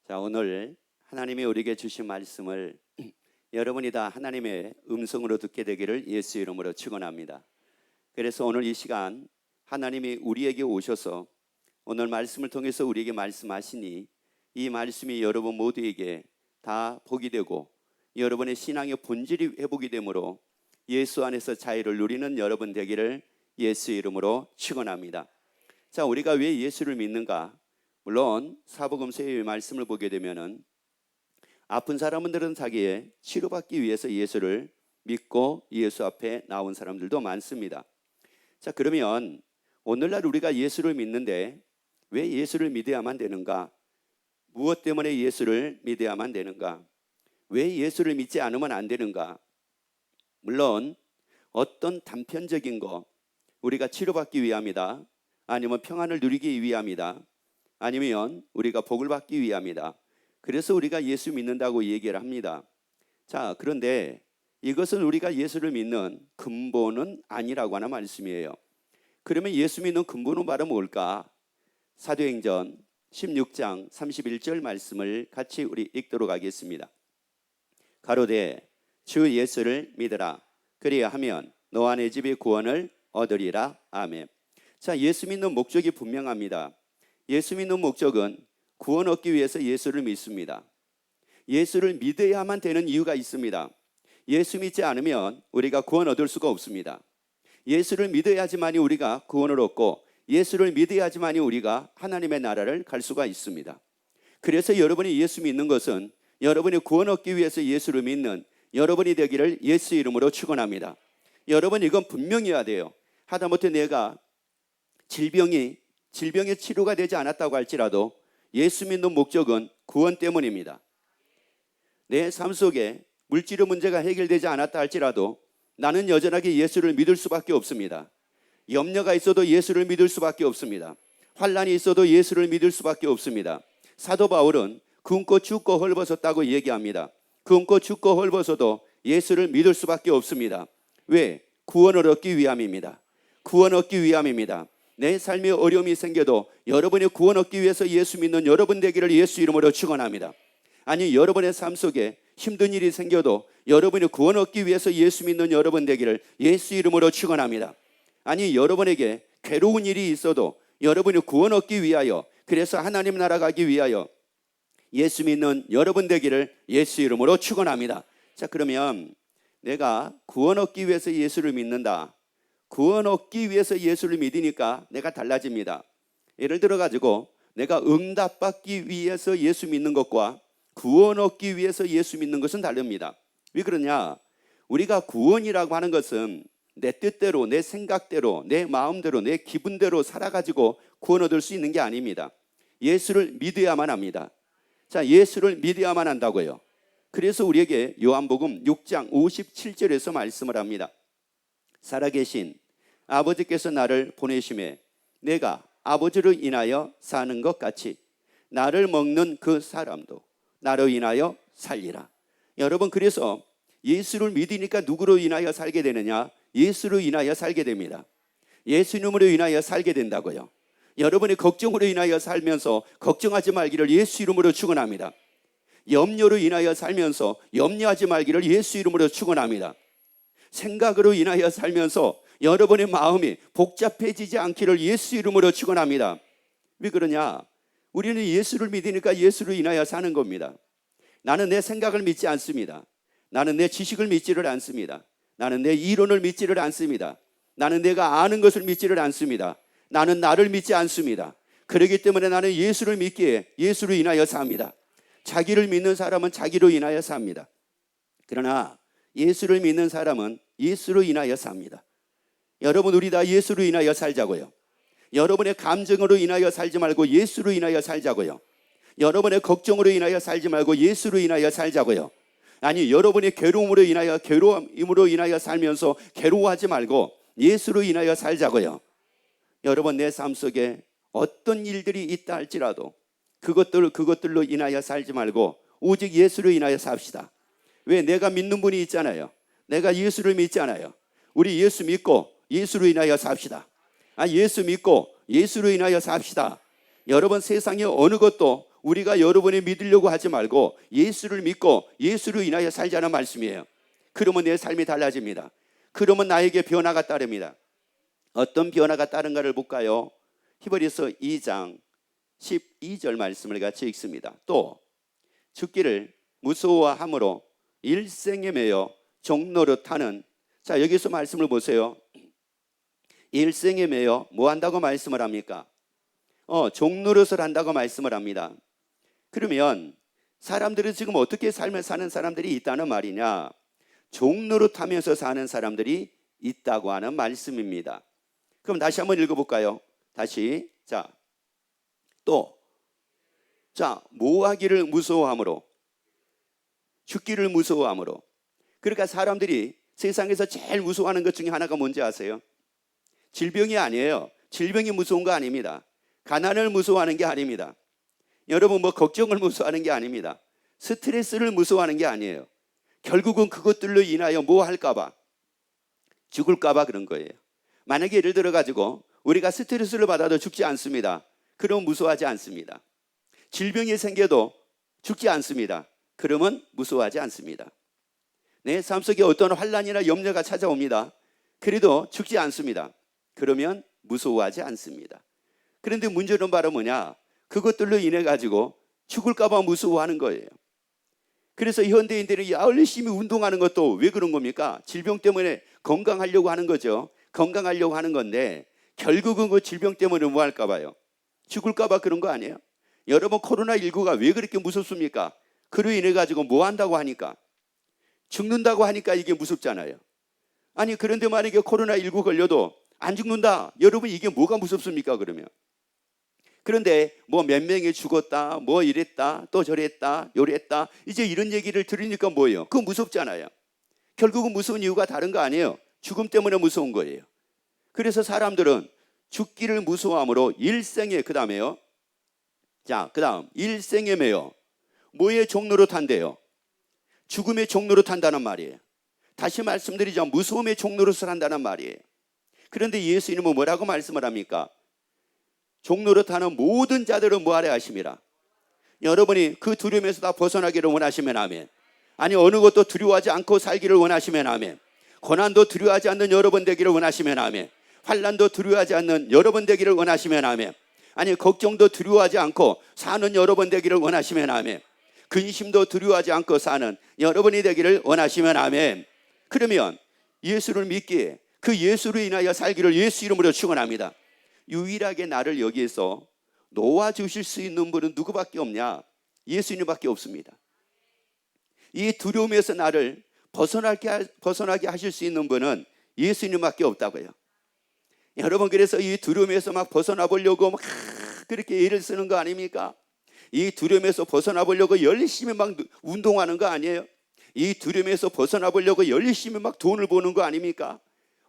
자, 오늘 하나님이 우리에게 주신 말씀을 여러분이 다 하나님의 음성으로 듣게 되기를 예수 이름으로 축원합니다. 그래서 오늘 이 시간 하나님이 우리에게 오셔서 오늘 말씀을 통해서 우리에게 말씀하시니 이 말씀이 여러분 모두에게 다 복이 되고 여러분의 신앙의 본질이 회복이 되므로 예수 안에서 자유를 누리는 여러분 되기를 예수 이름으로 축원합니다. 자, 우리가 왜 예수를 믿는가? 물론 사복음서의 말씀을 보게 되면은 아픈 사람들은 자기의 치료받기 위해서 예수를 믿고 예수 앞에 나온 사람들도 많습니다. 자, 그러면 오늘날 우리가 예수를 믿는데 왜 예수를 믿어야만 되는가? 무엇 때문에 예수를 믿어야만 되는가? 왜 예수를 믿지 않으면 안 되는가? 물론 어떤 단편적인 거, 우리가 치료받기 위함이다, 아니면 평안을 누리기 위함이다, 아니면 우리가 복을 받기 위함이다. 그래서 우리가 예수 믿는다고 얘기를 합니다. 자, 그런데 이것은 우리가 예수를 믿는 근본은 아니라고 하는 말씀이에요. 그러면 예수 믿는 근본은 바로 뭘까? 사도행전 16장 31절 말씀을 같이 우리 읽도록 하겠습니다. 가로되 주 예수를 믿으라. 그리하면 너와 내 집이 구원을 얻으리라. 아멘. 자, 예수 믿는 목적이 분명합니다. 예수 믿는 목적은 구원 얻기 위해서 예수를 믿습니다. 예수를 믿어야만 되는 이유가 있습니다. 예수 믿지 않으면 우리가 구원 얻을 수가 없습니다. 예수를 믿어야지만이 우리가 구원을 얻고 예수를 믿어야지만이 우리가 하나님의 나라를 갈 수가 있습니다. 그래서 여러분이 예수 믿는 것은 여러분이 구원 얻기 위해서 예수를 믿는 여러분이 되기를 예수 이름으로 축원합니다. 여러분, 이건 분명해야 돼요. 하다못해 내가 질병의 치료가 되지 않았다고 할지라도 예수 믿는 목적은 구원 때문입니다. 내 삶 속에 물질의 문제가 해결되지 않았다 할지라도 나는 여전하게 예수를 믿을 수밖에 없습니다. 염려가 있어도 예수를 믿을 수밖에 없습니다. 환난이 있어도 예수를 믿을 수밖에 없습니다. 사도 바울은 굶고 춥고 헐벗었다고 얘기합니다. 굶고 춥고 헐벗어도 예수를 믿을 수밖에 없습니다. 왜? 구원을 얻기 위함입니다. 구원 얻기 위함입니다. 내 삶에 어려움이 생겨도 여러분이 구원 얻기 위해서 예수 믿는 여러분 되기를 예수 이름으로 축원합니다. 아니, 여러분의 삶 속에 힘든 일이 생겨도 여러분이 구원 얻기 위해서 예수 믿는 여러분 되기를 예수 이름으로 축원합니다. 아니, 여러분에게 괴로운 일이 있어도 여러분이 구원 얻기 위하여, 그래서 하나님 나라 가기 위하여 예수 믿는 여러분 되기를 예수 이름으로 축원합니다. 자, 그러면 내가 구원 얻기 위해서 예수를 믿는다. 구원 얻기 위해서 예수를 믿으니까 내가 달라집니다. 예를 들어 가지고 내가 응답받기 위해서 예수 믿는 것과 구원 얻기 위해서 예수 믿는 것은 다릅니다. 왜 그러냐? 우리가 구원이라고 하는 것은 내 뜻대로, 내 생각대로, 내 마음대로, 내 기분대로 살아가지고 구원 얻을 수 있는 게 아닙니다. 예수를 믿어야만 합니다. 자, 예수를 믿어야만 한다고요. 그래서 우리에게 요한복음 6장 57절에서 말씀을 합니다. 살아계신 아버지께서 나를 보내심에 내가 아버지로 인하여 사는 것 같이 나를 먹는 그 사람도 나로 인하여 살리라. 여러분, 그래서 예수를 믿으니까 누구로 인하여 살게 되느냐? 예수로 인하여 살게 됩니다. 예수님으로 인하여 살게 된다고요. 여러분이 걱정으로 인하여 살면서 걱정하지 말기를 예수 이름으로 축원합니다. 염려로 인하여 살면서 염려하지 말기를 예수 이름으로 축원합니다. 생각으로 인하여 살면서 여러분의 마음이 복잡해지지 않기를 예수 이름으로 축원합니다. 왜 그러냐? 우리는 예수를 믿으니까 예수로 인하여 사는 겁니다. 나는 내 생각을 믿지 않습니다. 나는 내 지식을 믿지를 않습니다. 나는 내 이론을 믿지를 않습니다. 나는 내가 아는 것을 믿지를 않습니다. 나는 나를 믿지 않습니다. 그렇기 때문에 나는 예수를 믿기에 예수로 인하여 삽니다. 자기를 믿는 사람은 자기로 인하여 삽니다. 그러나 예수를 믿는 사람은 예수로 인하여 삽니다. 여러분, 우리 다 예수로 인하여 살자고요. 여러분의 감정으로 인하여 살지 말고 예수로 인하여 살자고요. 여러분의 걱정으로 인하여 살지 말고 예수로 인하여 살자고요. 아니, 여러분의 괴로움으로 인하여 살면서 괴로워하지 말고 예수로 인하여 살자고요. 여러분, 내 삶 속에 어떤 일들이 있다 할지라도 그것들로 인하여 살지 말고 오직 예수로 인하여 삽시다. 왜? 내가 믿는 분이 있잖아요. 내가 예수를 믿잖아요. 우리 예수 믿고 예수로 인하여 삽시다. 예수 믿고 예수로 인하여 삽시다. 여러분, 세상에 어느 것도 우리가 여러분이 믿으려고 하지 말고 예수를 믿고 예수로 인하여 살자는 말씀이에요. 그러면 내 삶이 달라집니다. 그러면 나에게 변화가 따릅니다. 어떤 변화가 따른가를 볼까요? 히브리서 2장 12절 말씀을 같이 읽습니다. 또 죽기를 무서워함으로 일생에 매여 종노릇하는, 자 여기서 말씀을 보세요. 일생에 매여 뭐 한다고 말씀을 합니까? 종노릇을 한다고 말씀을 합니다. 그러면 사람들은 지금 어떻게 삶을 사는 사람들이 있다는 말이냐? 종노릇하면서 사는 사람들이 있다고 하는 말씀입니다. 그럼 다시 한번 읽어볼까요? 다시. 뭐 하기를 무서워함으로, 죽기를 무서워함으로. 그러니까 사람들이 세상에서 제일 무서워하는 것 중에 하나가 뭔지 아세요? 질병이 아니에요. 질병이 무서운 거 아닙니다. 가난을 무서워하는 게 아닙니다. 여러분 걱정을 무서워하는 게 아닙니다. 스트레스를 무서워하는 게 아니에요. 결국은 그것들로 인하여 뭐 할까봐, 죽을까봐 그런 거예요. 만약에 예를 들어 가지고 우리가 스트레스를 받아도 죽지 않습니다. 그럼 무서워하지 않습니다. 질병이 생겨도 죽지 않습니다. 그러면 무서워하지 않습니다. 내 삶 속에 어떤 환난이나 염려가 찾아옵니다. 그래도 죽지 않습니다. 그러면 무서워하지 않습니다. 그런데 문제는 바로 뭐냐? 그것들로 인해 가지고 죽을까 봐 무서워하는 거예요. 그래서 현대인들이 열심히 운동하는 것도 왜 그런 겁니까? 질병 때문에 건강하려고 하는 거죠. 건강하려고 하는 건데 결국은 그 질병 때문에 뭐 할까 봐요? 죽을까 봐 그런 거 아니에요? 여러분 코로나19가 왜 그렇게 무섭습니까? 그로 인해 가지고 뭐 한다고 하니까, 죽는다고 하니까 이게 무섭잖아요. 아니 그런데 만약에 코로나19 걸려도 안 죽는다. 여러분 이게 뭐가 무섭습니까 그러면? 그런데 뭐 몇 명이 죽었다, 뭐 이랬다, 또 저랬다, 요랬다, 이제 이런 얘기를 들으니까 뭐예요? 그거 무섭잖아요. 결국은 무서운 이유가 다른 거 아니에요. 죽음 때문에 무서운 거예요. 그래서 사람들은 죽기를 무서워함으로 일생에, 그 다음에요. 그 다음 일생에 매여 뭐의 종로로 탄대요? 죽음의 종로로 탄다는 말이에요. 다시 말씀드리죠. 무서움의 종로로서 한다는 말이에요. 그런데 예수님은 뭐라고 말씀을 합니까? 종로로 타는 모든 자들은 뭐하려 하심이라. 여러분이 그 두려움에서 다 벗어나기를 원하시면 아멘. 아니 어느 것도 두려워하지 않고 살기를 원하시면 아멘. 고난도 두려워하지 않는 여러분 되기를 원하시면 아멘. 환난도 두려워하지 않는 여러분 되기를 원하시면 아멘. 아니 걱정도 두려워하지 않고 사는 여러분 되기를 원하시면 아멘. 근심도 두려워하지 않고 사는 여러분이 되기를 원하시면 아멘. 그러면 예수를 믿기에 그 예수로 인하여 살기를 예수 이름으로 축원합니다. 유일하게 나를 여기에서 놓아주실 수 있는 분은 누구밖에 없냐? 예수님밖에 없습니다. 이 두려움에서 나를 벗어나게 하실 수 있는 분은 예수님밖에 없다고요. 여러분 그래서 이 두려움에서 막 벗어나 보려고 막 그렇게 애를 쓰는 거 아닙니까? 이 두려움에서 벗어나 보려고 열심히 막 운동하는 거 아니에요? 이 두려움에서 벗어나 보려고 열심히 막 돈을 버는 거 아닙니까?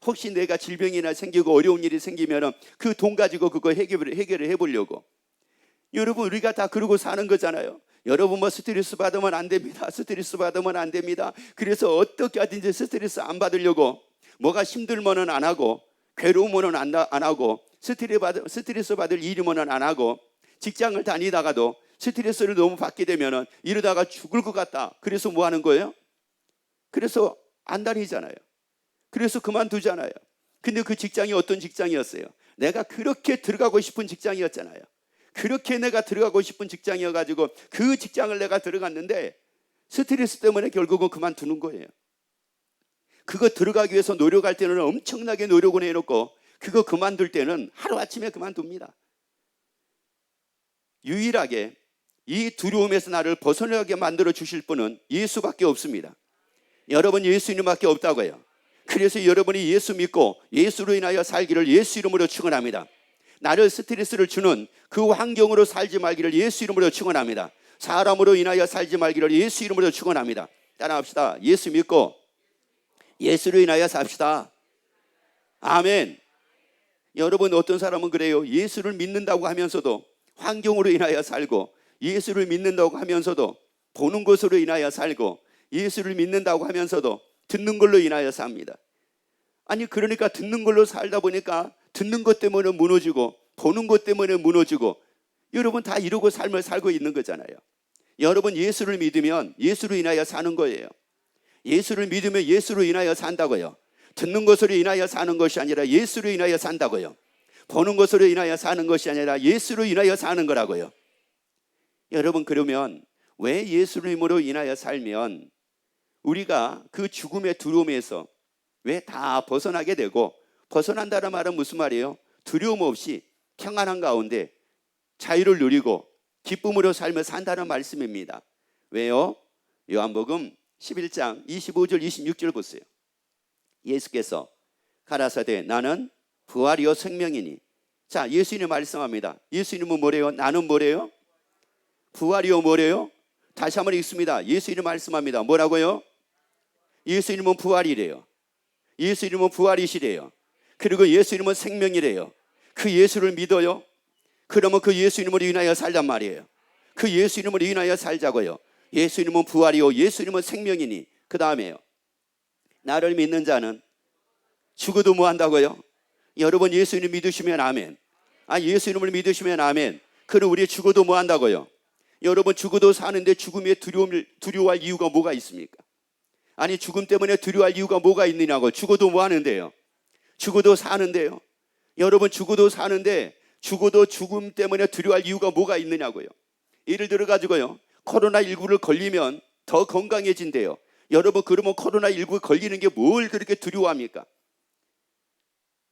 혹시 내가 질병이나 생기고 어려운 일이 생기면 그 돈 가지고 그거 해결을 해보려고. 여러분 우리가 다 그러고 사는 거잖아요. 여러분 스트레스 받으면 안 됩니다. 스트레스 받으면 안 됩니다. 그래서 어떻게 하든지 스트레스 안 받으려고 뭐가 힘들면은 안 하고, 괴로우면은 안 하고, 스트레스 받을 일이면은 안 하고, 직장을 다니다가도 스트레스를 너무 받게 되면은 이러다가 죽을 것 같다. 그래서 뭐 하는 거예요? 그래서 안 다니잖아요. 그래서 그만두잖아요. 근데 그 직장이 어떤 직장이었어요? 내가 그렇게 들어가고 싶은 직장이었잖아요. 그렇게 내가 들어가고 싶은 직장이어가지고 그 직장을 내가 들어갔는데 스트레스 때문에 결국은 그만두는 거예요. 그거 들어가기 위해서 노력할 때는 엄청나게 노력을 해놓고 그거 그만둘 때는 하루아침에 그만둡니다. 유일하게 이 두려움에서 나를 벗어나게 만들어 주실 분은 예수밖에 없습니다. 여러분 예수님밖에 없다고요. 그래서 여러분이 예수 믿고 예수로 인하여 살기를 예수 이름으로 축원합니다. 나를 스트레스를 주는 그 환경으로 살지 말기를 예수 이름으로 축원합니다. 사람으로 인하여 살지 말기를 예수 이름으로 축원합니다. 따라합시다. 예수 믿고 예수로 인하여 삽시다. 아멘. 여러분 어떤 사람은 그래요. 예수를 믿는다고 하면서도 환경으로 인하여 살고, 예수를 믿는다고 하면서도 보는 것으로 인하여 살고, 예수를 믿는다고 하면서도 듣는 걸로 인하여 삽니다. 아니 그러니까 듣는 걸로 살다 보니까 듣는 것 때문에 무너지고 보는 것 때문에 무너지고 여러분 다 이루고 삶을 살고 있는 거잖아요. 여러분 예수를 믿으면 예수로 인하여 사는 거예요. 예수를 믿으면 예수로 인하여 산다고요. 듣는 것으로 인하여 사는 것이 아니라 예수로 인하여 산다고요. 보는 것으로 인하여 사는 것이 아니라 예수로 인하여 사는 거라고요. 여러분 그러면 왜 예수님으로 인하여 살면 우리가 그 죽음의 두려움에서 왜 다 벗어나게 되고, 벗어난다는 말은 무슨 말이에요? 두려움 없이 평안한 가운데 자유를 누리고 기쁨으로 삶을 산다는 말씀입니다. 왜요? 요한복음 11장 25절 26절 보세요. 예수께서 가라사대 나는 부활이요 생명이니. 자, 예수님이 말씀합니다. 예수님은 뭐래요? 나는 뭐래요? 부활이요 뭐래요? 다시 한번 읽습니다. 예수님이 말씀합니다. 뭐라고요? 예수님은 부활이래요. 예수님은 부활이시래요. 그리고 예수님은 생명이래요. 그 예수를 믿어요? 그러면 그 예수님을 인하여 살단 말이에요. 그 예수님을 인하여 살자고요. 예수님은 부활이요 예수님은 생명이니. 그 다음에요, 나를 믿는 자는 죽어도 뭐 한다고요? 여러분 예수님 믿으시면 아멘. 예수님을 믿으시면 아멘. 그럼 우리 죽어도 뭐 한다고요? 여러분 죽어도 사는데 죽음에 두려워할 이유가 뭐가 있습니까? 아니 죽음 때문에 두려워할 이유가 뭐가 있느냐고. 죽어도 뭐 하는데요? 죽어도 사는데요. 여러분 죽어도 사는데 죽어도 죽음 때문에 두려워할 이유가 뭐가 있느냐고요. 예를 들어 가지고요, 코로나19를 걸리면 더 건강해진대요. 여러분 그러면 코로나19 걸리는 게 뭘 그렇게 두려워합니까?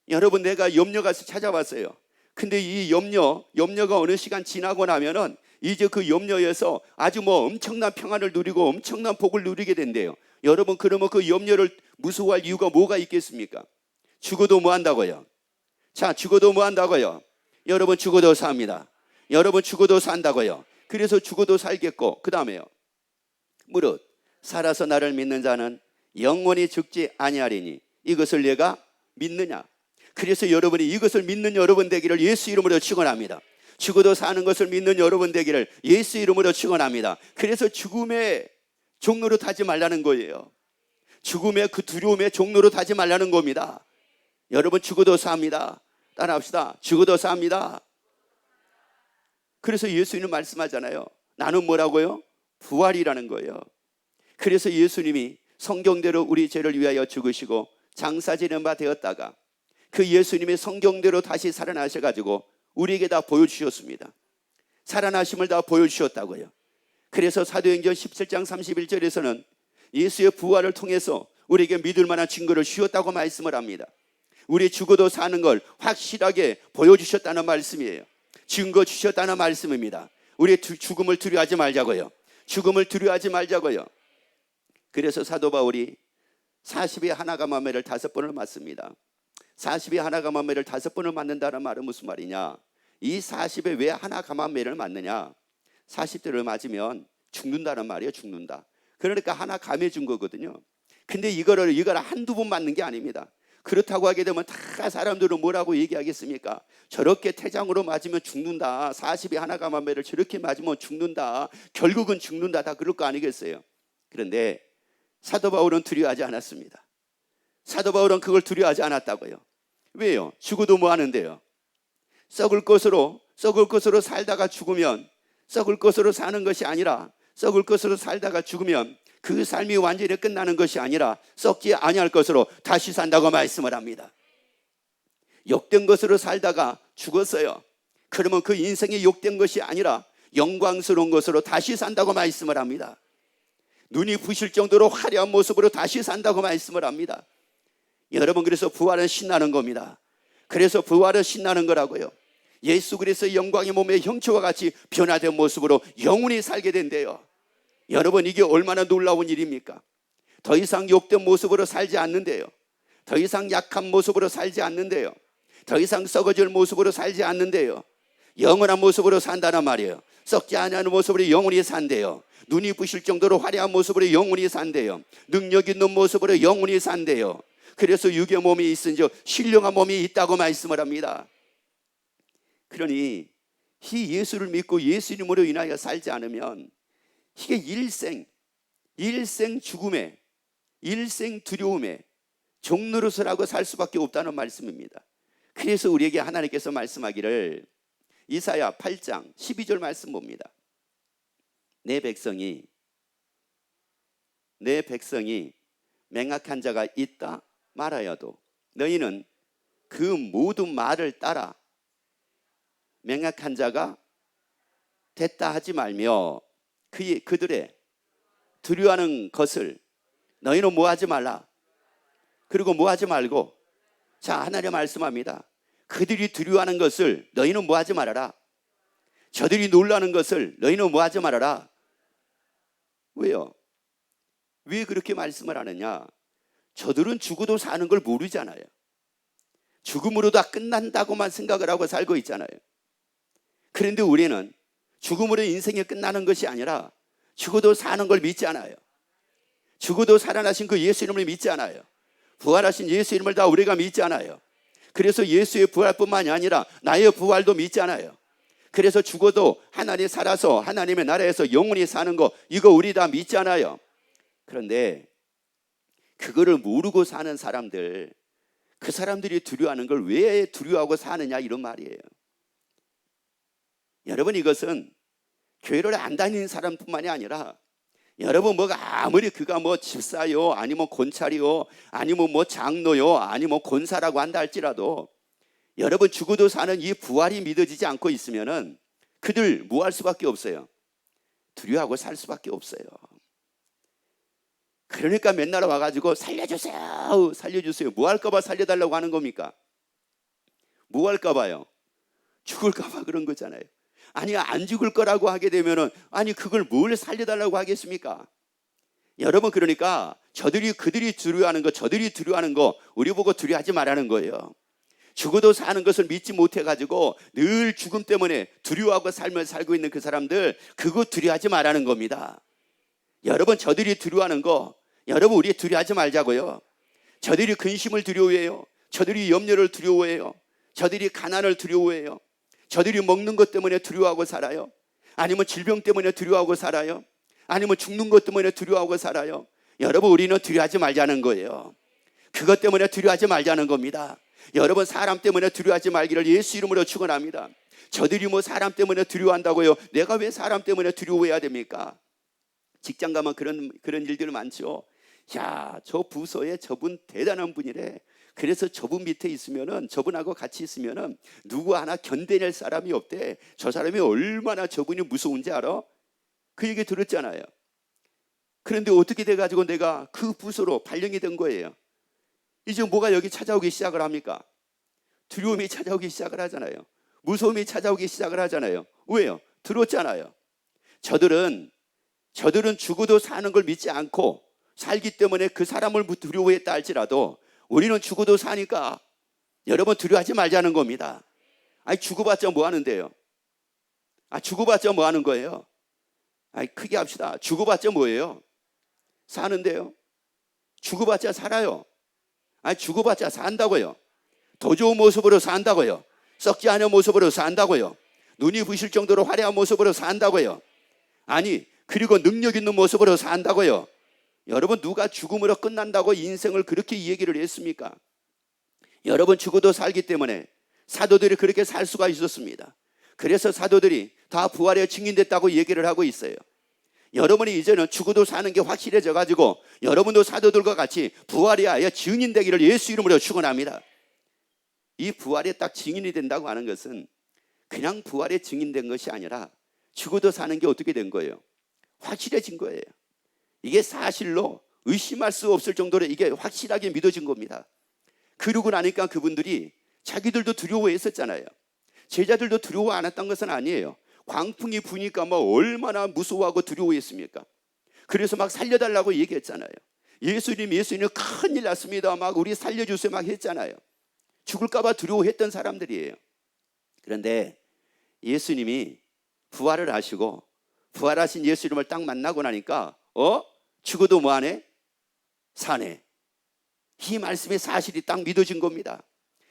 여러분 내가 염려 가서 찾아봤어요. 근데 이 염려가 어느 시간 지나고 나면은 이제 그 염려에서 아주 엄청난 평안을 누리고 엄청난 복을 누리게 된대요. 여러분 그러면 그 염려를 무서워할 이유가 뭐가 있겠습니까? 죽어도 뭐 한다고요? 자, 죽어도 뭐 한다고요? 여러분 죽어도 삽니다. 여러분 죽어도 산다고요. 그래서 죽어도 살겠고, 그 다음에요, 무릇 살아서 나를 믿는 자는 영원히 죽지 아니하리니 이것을 내가 믿느냐. 그래서 여러분이 이것을 믿는 여러분 되기를 예수 이름으로 축원합니다. 죽어도 사는 것을 믿는 여러분 되기를 예수 이름으로 축원합니다. 그래서 죽음의 종로로 타지 말라는 거예요. 죽음의 그 두려움의 종로로 타지 말라는 겁니다. 여러분 죽어도 삽니다. 따라합시다. 죽어도 삽니다. 그래서 예수님은 말씀하잖아요. 나는 뭐라고요? 부활이라는 거예요. 그래서 예수님이 성경대로 우리 죄를 위하여 죽으시고 장사지는 바 되었다가 그 예수님이 성경대로 다시 살아나셔가지고 우리에게 다 보여주셨습니다. 살아나심을 다 보여주셨다고요. 그래서 사도행전 17장 31절에서는 예수의 부활을 통해서 우리에게 믿을 만한 증거를 주셨다고 말씀을 합니다. 우리 죽어도 사는 걸 확실하게 보여주셨다는 말씀이에요. 증거 주셨다는 말씀입니다. 우리 죽음을 두려워하지 말자고요. 죽음을 두려워하지 말자고요. 그래서 사도 바울이 40의 하나가마매를 5번을 맞습니다. 40의 하나가마매를 5번을 맞는다는 말은 무슨 말이냐? 이 40에 왜 하나가마매를 맞느냐? 40대를 맞으면 죽는다는 말이에요. 죽는다. 그러니까 하나 감해준 거거든요. 근데 이거를 한두 번 맞는 게 아닙니다. 그렇다고 하게 되면 다 사람들은 뭐라고 얘기하겠습니까? 저렇게 태장으로 맞으면 죽는다. 40의 하나가마매를 저렇게 맞으면 죽는다. 결국은 죽는다. 다 그럴 거 아니겠어요? 그런데 사도 바울은 두려워하지 않았습니다. 사도 바울은 그걸 두려워하지 않았다고요. 왜요? 죽어도 뭐 하는데요? 썩을 것으로 살다가 죽으면, 썩을 것으로 사는 것이 아니라 썩을 것으로 살다가 죽으면 그 삶이 완전히 끝나는 것이 아니라 썩지 아니할 것으로 다시 산다고 말씀을 합니다. 욕된 것으로 살다가 죽었어요. 그러면 그 인생이 욕된 것이 아니라 영광스러운 것으로 다시 산다고 말씀을 합니다. 눈이 부실 정도로 화려한 모습으로 다시 산다고 말씀을 합니다. 여러분 그래서 부활은 신나는 겁니다. 그래서 부활은 신나는 거라고요. 예수 그리스도의 영광의 몸의 형체와 같이 변화된 모습으로 영원히 살게 된대요. 여러분 이게 얼마나 놀라운 일입니까? 더 이상 욕된 모습으로 살지 않는데요. 더 이상 약한 모습으로 살지 않는데요. 더 이상 썩어질 모습으로 살지 않는데요. 영원한 모습으로 산다는 말이에요. 썩지 않는 모습으로 영원히 산대요. 눈이 부실 정도로 화려한 모습으로 영원히 산대요. 능력 있는 모습으로 영원히 산대요. 그래서 육의 몸이 있은즉 신령한 몸이 있다고 말씀을 합니다. 그러니 이 예수를 믿고 예수님으로 인하여 살지 않으면 이게 일생 죽음에, 일생 두려움에 종노릇을 하고 살 수밖에 없다는 말씀입니다. 그래서 우리에게 하나님께서 말씀하기를 이사야 8장 12절 말씀 봅니다. 내 백성이 맹악한 자가 있다 말하여도 너희는 그 모든 말을 따라 맹악한 자가 됐다 하지 말며 그들의 두려워하는 것을 너희는 뭐하지 말라. 그리고 뭐하지 말고, 자, 하나님 말씀합니다. 그들이 두려워하는 것을 너희는 뭐하지 말아라. 저들이 놀라는 것을 너희는 뭐하지 말아라. 왜요? 왜 그렇게 말씀을 하느냐? 저들은 죽어도 사는 걸 모르잖아요. 죽음으로 다 끝난다고만 생각을 하고 살고 있잖아요. 그런데 우리는 죽음으로 인생이 끝나는 것이 아니라 죽어도 사는 걸 믿지 않아요. 죽어도 살아나신 그 예수 이름을 믿지 않아요. 부활하신 예수 이름을 다 우리가 믿지 않아요. 그래서 예수의 부활뿐만이 아니라 나의 부활도 믿지 않아요. 그래서 죽어도 하나님 살아서 하나님의 나라에서 영원히 사는 거, 이거 우리 다 믿지 않아요. 그런데 그거를 모르고 사는 사람들, 그 사람들이 두려워하는 걸 왜 두려워하고 사느냐, 이런 말이에요. 여러분, 이것은 교회를 안 다니는 사람뿐만이 아니라 여러분 뭐가 아무리 그가 뭐 집사요, 아니면 권찰이요, 아니면 뭐 장로요, 아니면 권사라고 한다 할지라도 여러분 죽어도 사는 이 부활이 믿어지지 않고 있으면은 그들 뭐 할 수밖에 없어요? 두려워하고 살 수밖에 없어요. 그러니까 맨날 와가지고 살려주세요, 살려주세요. 뭐 할까봐 살려달라고 하는 겁니까? 뭐 할까봐요? 죽을까봐 그런 거잖아요. 아니, 안 죽을 거라고 하게 되면은, 아니, 그걸 뭘 살려달라고 하겠습니까? 여러분, 그러니까 그들이 두려워하는 거 우리 보고 두려워하지 말라는 거예요. 죽어도 사는 것을 믿지 못해가지고 늘 죽음 때문에 두려워하고 삶을 살고 있는 그 사람들, 그거 두려워하지 말라는 겁니다. 여러분, 저들이 두려워하는 거, 여러분, 우리 두려워하지 말자고요. 저들이 근심을 두려워해요. 저들이 염려를 두려워해요. 저들이 가난을 두려워해요. 저들이 먹는 것 때문에 두려워하고 살아요. 아니면 질병 때문에 두려워하고 살아요. 아니면 죽는 것 때문에 두려워하고 살아요. 여러분, 우리는 두려워하지 말자는 거예요. 그것 때문에 두려워하지 말자는 겁니다. 여러분, 사람 때문에 두려워하지 말기를 예수 이름으로 축원합니다. 저들이 뭐 사람 때문에 두려워한다고요? 내가 왜 사람 때문에 두려워해야 됩니까? 직장 가면 그런 일들 많죠. 야, 저 부서에 저분 대단한 분이래. 그래서 저분 밑에 있으면은, 저분하고 같이 있으면은 누구 하나 견뎌낼 사람이 없대. 저 사람이 얼마나 저분이 무서운지 알아? 그 얘기 들었잖아요. 그런데 어떻게 돼가지고 내가 그 부서로 발령이 된 거예요. 이제 뭐가 여기 찾아오기 시작을 합니까? 두려움이 찾아오기 시작을 하잖아요. 무서움이 찾아오기 시작을 하잖아요. 왜요? 들었잖아요. 저들은 죽어도 사는 걸 믿지 않고 살기 때문에 그 사람을 두려워했다 할지라도 우리는 죽어도 사니까 여러분 두려워하지 말자는 겁니다. 아니, 죽어봤자 뭐 하는데요? 죽어봤자 뭐 하는 거예요? 크게 합시다. 죽어봤자 뭐예요? 사는데요. 죽어봤자 살아요. 죽어봤자 산다고요. 더 좋은 모습으로 산다고요. 썩지 않은 모습으로 산다고요. 눈이 부실 정도로 화려한 모습으로 산다고요. 그리고 능력 있는 모습으로 산다고요. 여러분, 누가 죽음으로 끝난다고 인생을 그렇게 얘기를 했습니까? 여러분, 죽어도 살기 때문에 사도들이 그렇게 살 수가 있었습니다. 그래서 사도들이 다 부활에 증인됐다고 얘기를 하고 있어요. 여러분이 이제는 죽어도 사는 게 확실해져 가지고 여러분도 사도들과 같이 부활에 하여 증인되기를 예수 이름으로 축원합니다. 이 부활에 딱 증인이 된다고 하는 것은 그냥 부활에 증인된 것이 아니라 죽어도 사는 게 어떻게 된 거예요? 확실해진 거예요. 이게 사실로 의심할 수 없을 정도로 이게 확실하게 믿어진 겁니다. 그러고 나니까 그분들이 자기들도 두려워했었잖아요. 제자들도 두려워 안 했던 것은 아니에요. 광풍이 부니까 얼마나 무서워하고 두려워했습니까? 그래서 막 살려달라고 얘기했잖아요. 예수님 큰일 났습니다. 막 우리 살려주세요 막 했잖아요. 죽을까 봐 두려워했던 사람들이에요. 그런데 예수님이 부활을 하시고 부활하신 예수님을 딱 만나고 나니까 죽어도 뭐하네? 사네. 이 말씀의 사실이 딱 믿어진 겁니다.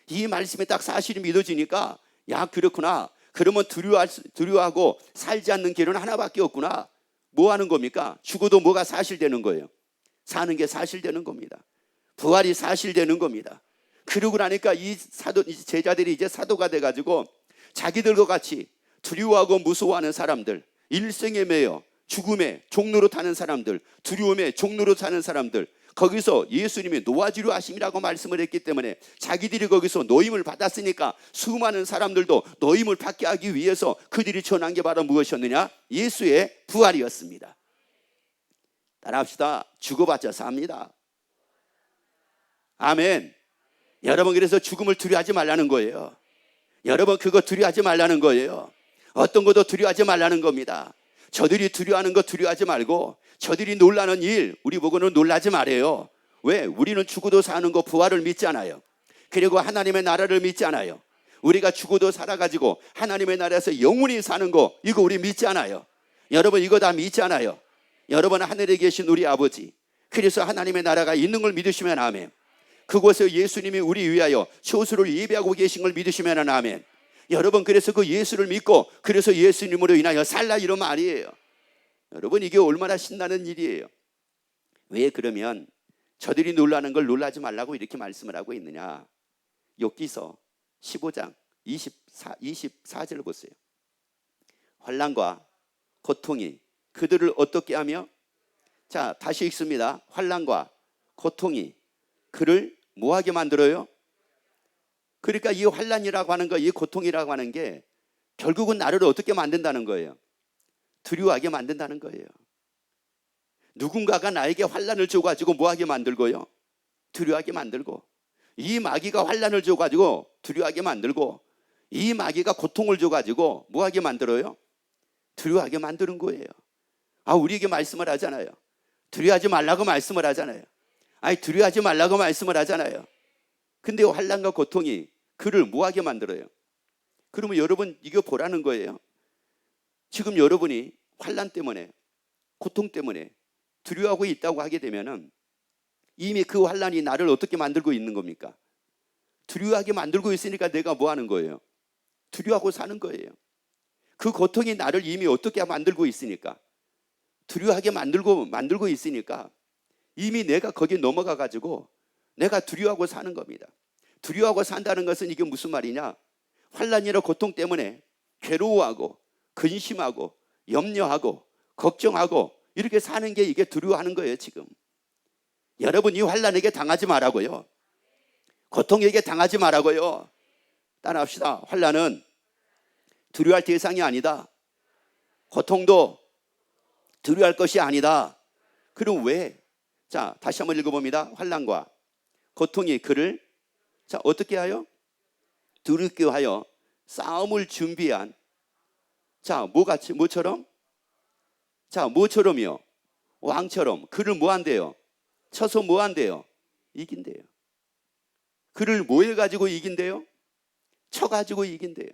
이 말씀이 딱 사실이 믿어지니까, 야, 그렇구나. 그러면 두려워하고 살지 않는 길은 하나밖에 없구나. 뭐 하는 겁니까? 죽어도 뭐가 사실되는 거예요? 사는 게 사실되는 겁니다. 부활이 사실되는 겁니다. 그러고 나니까 이 제자들이 이제 사도가 돼가지고 자기들과 같이 두려워하고 무서워하는 사람들, 일생에 매여 죽음의 종로로 타는 사람들, 두려움의 종로로 사는 사람들, 거기서 예수님이 놓아주려 하심이라고 말씀을 했기 때문에 자기들이 거기서 노임을 받았으니까 수많은 사람들도 노임을 받게 하기 위해서 그들이 전한 게 바로 무엇이었느냐? 예수의 부활이었습니다. 따라합시다. 죽어봤자 삽니다. 아멘. 여러분, 그래서 죽음을 두려워하지 말라는 거예요. 여러분, 그거 두려워하지 말라는 거예요. 어떤 것도 두려워하지 말라는 겁니다. 저들이 두려워하는 거 두려워하지 말고, 저들이 놀라는 일 우리 보고는 놀라지 말아요. 왜? 우리는 죽어도 사는 거 부활을 믿잖아요. 그리고 하나님의 나라를 믿잖아요. 우리가 죽어도 살아가지고 하나님의 나라에서 영원히 사는 거, 이거 우리 믿잖아요. 여러분, 이거 다 믿잖아요. 여러분, 하늘에 계신 우리 아버지, 그래서 하나님의 나라가 있는 걸 믿으시면 아멘. 그곳에 예수님이 우리 위하여 처소를 예비하고 계신 걸 믿으시면 아멘. 여러분, 그래서 그 예수를 믿고 그래서 예수님으로 인하여 살라, 이런 말이에요. 여러분, 이게 얼마나 신나는 일이에요. 왜 그러면 저들이 놀라는 걸 놀라지 말라고 이렇게 말씀을 하고 있느냐? 욥기서 15장 24절을 보세요. 환난과 고통이 그들을 어떻게 하며, 자, 다시 읽습니다. 환난과 고통이 그를 뭐하게 만들어요? 그러니까 이 환난이라고 하는 거, 이 고통이라고 하는 게 결국은 나를 어떻게 만든다는 거예요? 두려워하게 만든다는 거예요. 누군가가 나에게 환난을 줘가지고 뭐하게 만들고요? 두려워하게 만들고, 이 마귀가 환난을 줘가지고 두려워하게 만들고, 이 마귀가 고통을 줘가지고 뭐하게 만들어요? 두려워하게 만드는 거예요. 우리에게 말씀을 하잖아요. 두려워하지 말라고 말씀을 하잖아요. 두려워하지 말라고 말씀을 하잖아요. 근데 환난과 고통이 그를 뭐하게 만들어요? 그러면 여러분, 이거 보라는 거예요. 지금 여러분이 환난 때문에, 고통 때문에 두려워하고 있다고 하게 되면은 이미 그 환난이 나를 어떻게 만들고 있는 겁니까? 두려워하게 만들고 있으니까 내가 뭐 하는 거예요? 두려워하고 사는 거예요. 그 고통이 나를 이미 어떻게 만들고 있으니까, 두려워하게 만들고 있으니까 이미 내가 거기에 넘어가 가지고 내가 두려워하고 사는 겁니다. 두려워하고 산다는 것은 이게 무슨 말이냐? 환난이나 고통 때문에 괴로워하고 근심하고 염려하고 걱정하고 이렇게 사는 게, 이게 두려워하는 거예요. 지금 여러분, 이 환난에게 당하지 말라고요. 고통에게 당하지 말라고요. 따라합시다. 환난은 두려워할 대상이 아니다. 고통도 두려워할 것이 아니다. 그럼 왜? 자, 다시 한번 읽어봅니다. 환난과 고통이 그를, 자, 어떻게 하여? 두렵게 하여 싸움을 준비한, 자, 뭐같이, 뭐처럼? 자, 뭐처럼이요? 왕처럼 그를 뭐 한대요? 쳐서 뭐 한대요? 이긴대요. 그를 뭐 해가지고 이긴대요? 쳐가지고 이긴대요.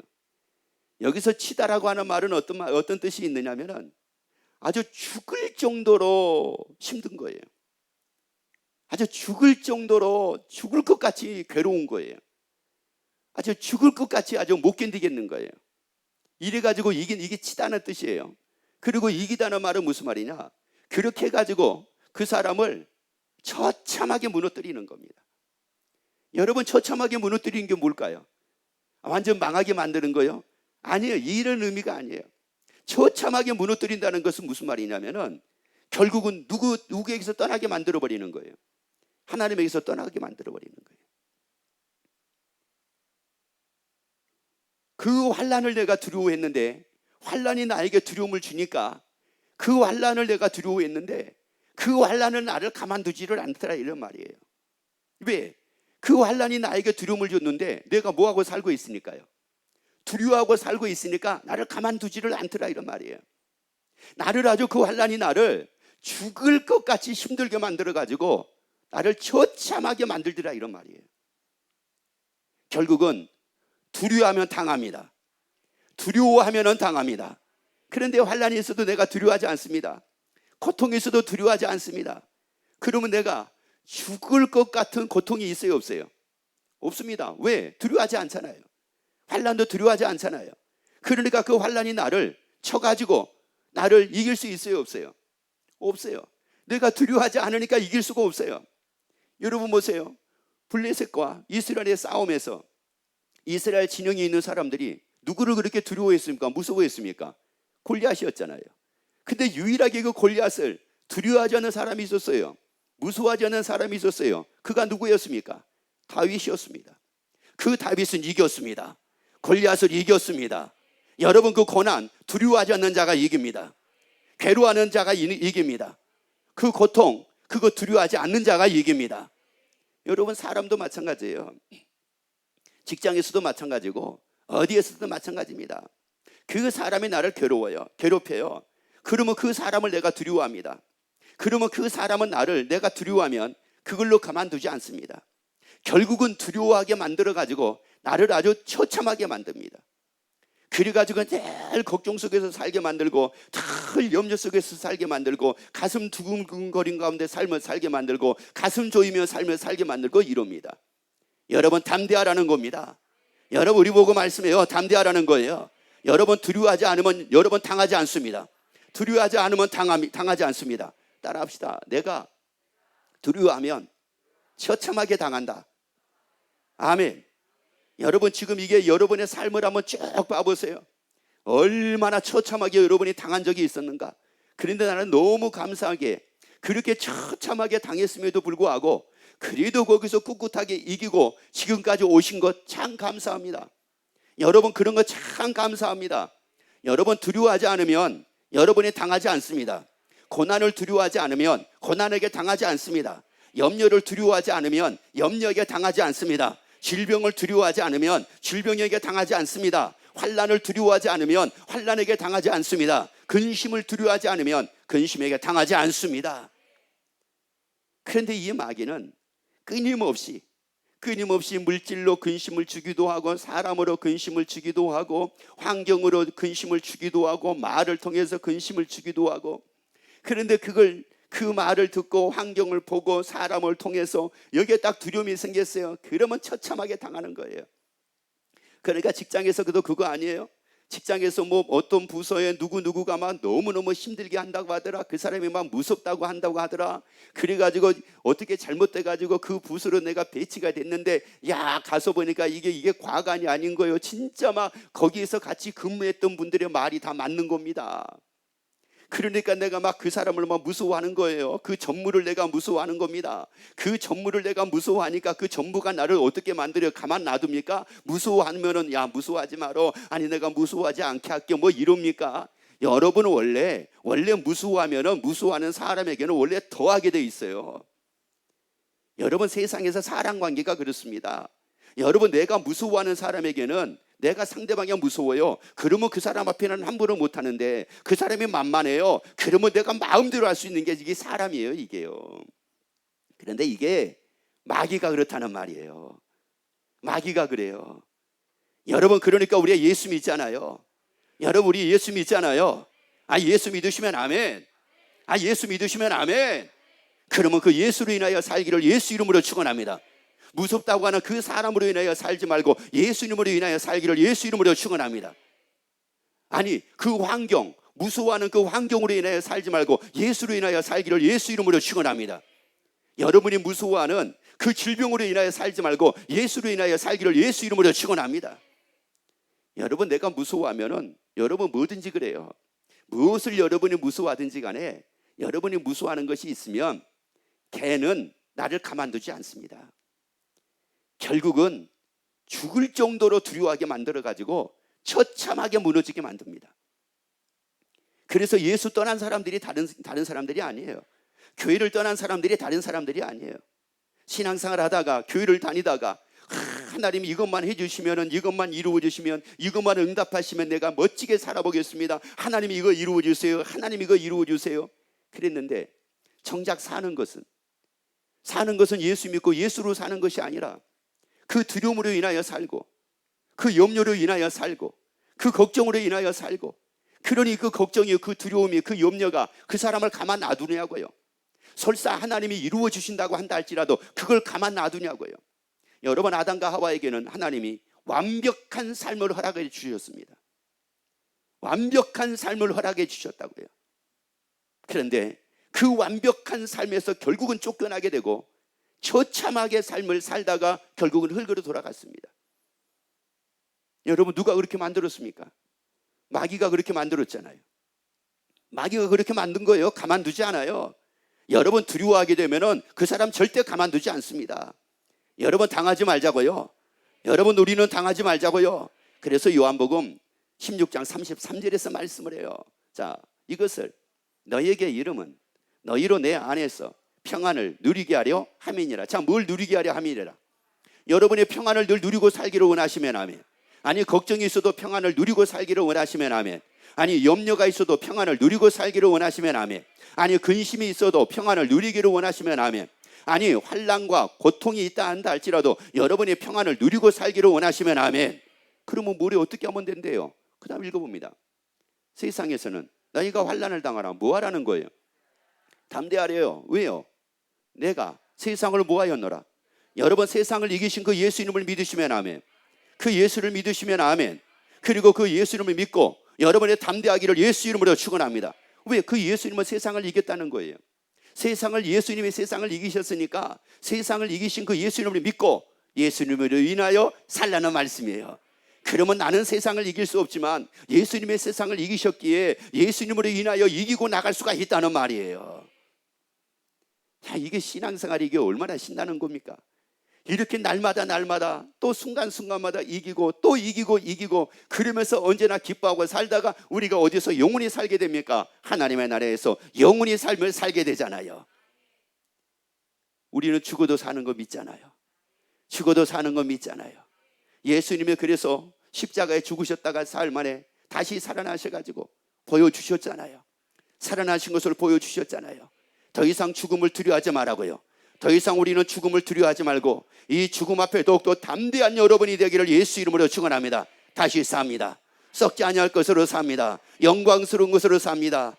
여기서 치다라고 하는 말은 어떤 뜻이 있느냐면은 아주 죽을 정도로 힘든 거예요. 아주 죽을 정도로, 죽을 것 같이 괴로운 거예요. 아주 죽을 것 같이 아주 못 견디겠는 거예요. 이래가지고 이게 치다는 뜻이에요. 그리고 이기다는 말은 무슨 말이냐? 그렇게 해가지고 그 사람을 처참하게 무너뜨리는 겁니다. 여러분, 처참하게 무너뜨리는 게 뭘까요? 완전 망하게 만드는 거예요? 아니에요. 이런 의미가 아니에요. 처참하게 무너뜨린다는 것은 무슨 말이냐면은 결국은 누구에게서 떠나게 만들어버리는 거예요. 하나님에게서 떠나게 만들어버리는 거예요. 그 환난을 내가 두려워했는데, 환난이 나에게 두려움을 주니까 그 환난을 내가 두려워했는데 그 환난은 나를 가만두지를 않더라, 이런 말이에요. 왜? 그 환난이 나에게 두려움을 줬는데 내가 뭐하고 살고 있으니까요? 두려워하고 살고 있으니까 나를 가만두지를 않더라, 이런 말이에요. 나를 아주, 그 환난이 나를 죽을 것 같이 힘들게 만들어가지고 나를 처참하게 만들더라, 이런 말이에요. 결국은 두려워하면 당합니다. 두려워하면 당합니다. 그런데 환난이 있어도 내가 두려워하지 않습니다. 고통이 있어도 두려워하지 않습니다. 그러면 내가 죽을 것 같은 고통이 있어요, 없어요? 없습니다. 왜? 두려워하지 않잖아요. 환난도 두려워하지 않잖아요. 그러니까 그 환난이 나를 쳐가지고 나를 이길 수 있어요, 없어요? 없어요. 내가 두려워하지 않으니까 이길 수가 없어요. 여러분 보세요. 블레셋과 이스라엘의 싸움에서 이스라엘 진영에 있는 사람들이 누구를 그렇게 두려워했습니까? 무서워했습니까? 골리앗이었잖아요. 근데 유일하게 그 골리앗을 두려워하지 않는 사람이 있었어요. 무서워하지 않는 사람이 있었어요. 그가 누구였습니까? 다윗이었습니다. 그 다윗은 이겼습니다. 골리앗을 이겼습니다. 여러분, 그 고난 두려워하지 않는 자가 이깁니다. 괴로워하는 자가 이깁니다. 그 고통 그거 두려워하지 않는 자가 이깁니다. 여러분, 사람도 마찬가지예요. 직장에서도 마찬가지고 어디에서도 마찬가지입니다. 그 사람이 나를 괴롭혀요. 그러면 그 사람을 내가 두려워합니다. 그러면 그 사람은 나를 내가 두려워하면 그걸로 가만두지 않습니다. 결국은 두려워하게 만들어가지고 나를 아주 처참하게 만듭니다. 그래가지고 늘 걱정 속에서 살게 만들고 늘 염려 속에서 살게 만들고 가슴 두근거린 가운데 삶을 살게 만들고 가슴 조이며 삶을 살게 만들고 이럽니다. 여러분, 담대하라는 겁니다. 여러분, 우리 보고 말씀해요. 담대하라는 거예요. 여러분, 두려워하지 않으면 여러분 당하지 않습니다. 두려워하지 않으면 당하지 않습니다. 따라합시다. 내가 두려워하면 처참하게 당한다. 아멘. 여러분, 지금 이게 여러분의 삶을 한번 쭉 봐보세요. 얼마나 처참하게 여러분이 당한 적이 있었는가. 그런데 나는 너무 감사하게 그렇게 처참하게 당했음에도 불구하고 그래도 거기서 꿋꿋하게 이기고 지금까지 오신 것 참 감사합니다. 여러분, 그런 거 참 감사합니다. 여러분, 두려워하지 않으면 여러분이 당하지 않습니다. 고난을 두려워하지 않으면 고난에게 당하지 않습니다. 염려를 두려워하지 않으면 염려에게 당하지 않습니다. 질병을 두려워하지 않으면 질병에게 당하지 않습니다. 환난을 두려워하지 않으면 환난에게 당하지 않습니다. 근심을 두려워하지 않으면 근심에게 당하지 않습니다. 그런데 이 마귀는 끊임없이 물질로 근심을 주기도 하고 사람으로 근심을 주기도 하고 환경으로 근심을 주기도 하고 말을 통해서 근심을 주기도 하고, 그런데 그 말을 듣고 환경을 보고 사람을 통해서 여기에 딱 두려움이 생겼어요. 그러면 처참하게 당하는 거예요. 그러니까 직장에서도 그거 아니에요? 직장에서 뭐 어떤 부서에 누구누구가 막 너무너무 힘들게 한다고 하더라. 그 사람이 막 무섭다고 한다고 하더라. 그래가지고 어떻게 잘못돼가지고 그 부서로 내가 배치가 됐는데, 야, 가서 보니까 이게 과간이 아닌 거예요. 진짜 막 거기에서 같이 근무했던 분들의 말이 다 맞는 겁니다. 그러니까 내가 막 그 사람을 막 무서워하는 거예요. 그 전무를 내가 무서워하는 겁니다. 그 전무를 내가 무서워하니까 그 전무가 나를 어떻게 만들어 가만 놔둡니까? 무서워하면은 야, 무서워하지 마라. 아니, 내가 무서워하지 않게 할게. 뭐 이럽니까? 여러분, 원래 무서워하면은 무서워하는 사람에게는 원래 더하게 돼 있어요. 여러분, 세상에서 사람 관계가 그렇습니다. 여러분, 내가 무서워하는 사람에게는 내가 상대방이 무서워요. 그러면 그 사람 앞에는 함부로 못하는데 그 사람이 만만해요. 그러면 내가 마음대로 할 수 있는 게 이게 사람이에요, 이게요. 그런데 이게 마귀가 그렇다는 말이에요. 마귀가 그래요. 여러분, 그러니까 우리가 예수 믿잖아요. 여러분, 우리 예수 믿잖아요. 예수 믿으시면 아멘. 예수 믿으시면 아멘. 그러면 그 예수로 인하여 살기를 예수 이름으로 축원합니다. 무섭다고 하는 그 사람으로 인하여 살지 말고 예수 이름으로 인하여 살기를 예수 이름으로 축원합니다. 아니, 그 환경, 무서워하는 그 환경으로 인하여 살지 말고 예수로 인하여 살기를 예수 이름으로 축원합니다. 여러분이 무서워하는 그 질병으로 인하여 살지 말고 예수로 인하여 살기를 예수 이름으로 축원합니다. 여러분, 내가 무서워하면은 여러분 뭐든지 그래요. 무엇을 여러분이 무서워하든지 간에 여러분이 무서워하는 것이 있으면 걔는 나를 가만두지 않습니다. 결국은 죽을 정도로 두려워하게 만들어가지고 처참하게 무너지게 만듭니다. 그래서 예수 떠난 사람들이 다른 사람들이 아니에요. 교회를 떠난 사람들이 다른 사람들이 아니에요. 신앙생활 하다가 교회를 다니다가 하나님이 이것만 해주시면, 이것만 이루어주시면, 이것만 응답하시면 내가 멋지게 살아보겠습니다. 하나님이 이거 이루어주세요. 하나님 이거 이루어주세요. 그랬는데 정작 사는 것은 예수 믿고 예수로 사는 것이 아니라 그 두려움으로 인하여 살고, 그 염려로 인하여 살고, 그 걱정으로 인하여 살고, 그러니 그 걱정이, 그 두려움이, 그 염려가 그 사람을 가만 놔두냐고요. 설사 하나님이 이루어 주신다고 한다 할지라도 그걸 가만 놔두냐고요. 여러분, 아담과 하와에게는 하나님이 완벽한 삶을 허락해 주셨습니다. 완벽한 삶을 허락해 주셨다고요. 그런데 그 완벽한 삶에서 결국은 쫓겨나게 되고 처참하게 삶을 살다가 결국은 흙으로 돌아갔습니다. 여러분, 누가 그렇게 만들었습니까? 마귀가 그렇게 만들었잖아요. 마귀가 그렇게 만든 거예요. 가만두지 않아요. 여러분, 두려워하게 되면은 그 사람 절대 가만두지 않습니다. 여러분, 당하지 말자고요. 여러분, 우리는 당하지 말자고요. 그래서 요한복음 16장 33절에서 말씀을 해요. 자, 이것을 너희에게 이름은 너희로 내 안에서 평안을 누리게 하려 함이니라. 자, 뭘 누리게 하려 함이니라? 여러분의 평안을 늘 누리고 살기를 원하시면 아멘. 아니, 걱정이 있어도 평안을 누리고 살기를 원하시면 아멘. 아니, 염려가 있어도 평안을 누리고 살기를 원하시면 아멘. 아니, 근심이 있어도 평안을 누리기를 원하시면 아멘. 아니, 환난과 고통이 있다 한다 할지라도 여러분의 평안을 누리고 살기를 원하시면 아멘. 그러면 뭐래 어떻게 하면 된대요? 그 다음 읽어봅니다. 세상에서는 너희가 환난을 당하라. 뭐 하라는 거예요? 담대하래요. 왜요? 내가 세상을 모하였노라. 여러분, 세상을 이기신 그 예수 이름을 믿으시면 아멘. 그 예수를 믿으시면 아멘. 그리고 그 예수 이름을 믿고 여러분의 담대하기를 예수 이름으로 축원합니다. 왜? 그 예수 이름은 세상을 이겼다는 거예요. 세상을, 예수님이 세상을 이기셨으니까 세상을 이기신 그 예수 이름을 믿고 예수 이름으로 인하여 살라는 말씀이에요. 그러면 나는 세상을 이길 수 없지만 예수님의 세상을 이기셨기에 예수 이름으로 인하여 이기고 나갈 수가 있다는 말이에요. 야, 이게 신앙생활이 이게 얼마나 신나는 겁니까? 이렇게 날마다 또 순간순간마다 이기고 또 이기고 그러면서 언제나 기뻐하고 살다가 우리가 어디서 영원히 살게 됩니까? 하나님의 나라에서 영원히 삶을 살게 되잖아요. 우리는 죽어도 사는 거 믿잖아요. 죽어도 사는 거 믿잖아요. 예수님이 그래서 십자가에 죽으셨다가 사흘 만에 다시 살아나셔가지고 보여주셨잖아요. 살아나신 것을 보여주셨잖아요. 더 이상 죽음을 두려워하지 말라고요. 더 이상 우리는 죽음을 두려워하지 말고 이 죽음 앞에 더욱더 담대한 여러분이 되기를 예수 이름으로 축원합니다. 다시 삽니다. 썩지 아니할 것으로 삽니다. 영광스러운 것으로 삽니다.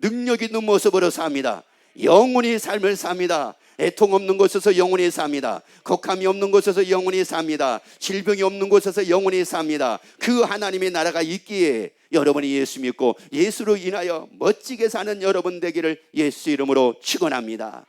능력 있는 모습으로 삽니다. 영원히 삶을 삽니다. 애통 없는 곳에서 영원히 삽니다. 곡함이 없는 곳에서 영원히 삽니다. 질병이 없는 곳에서 영원히 삽니다. 그 하나님의 나라가 있기에 여러분이 예수 믿고 예수로 인하여 멋지게 사는 여러분 되기를 예수 이름으로 축원합니다.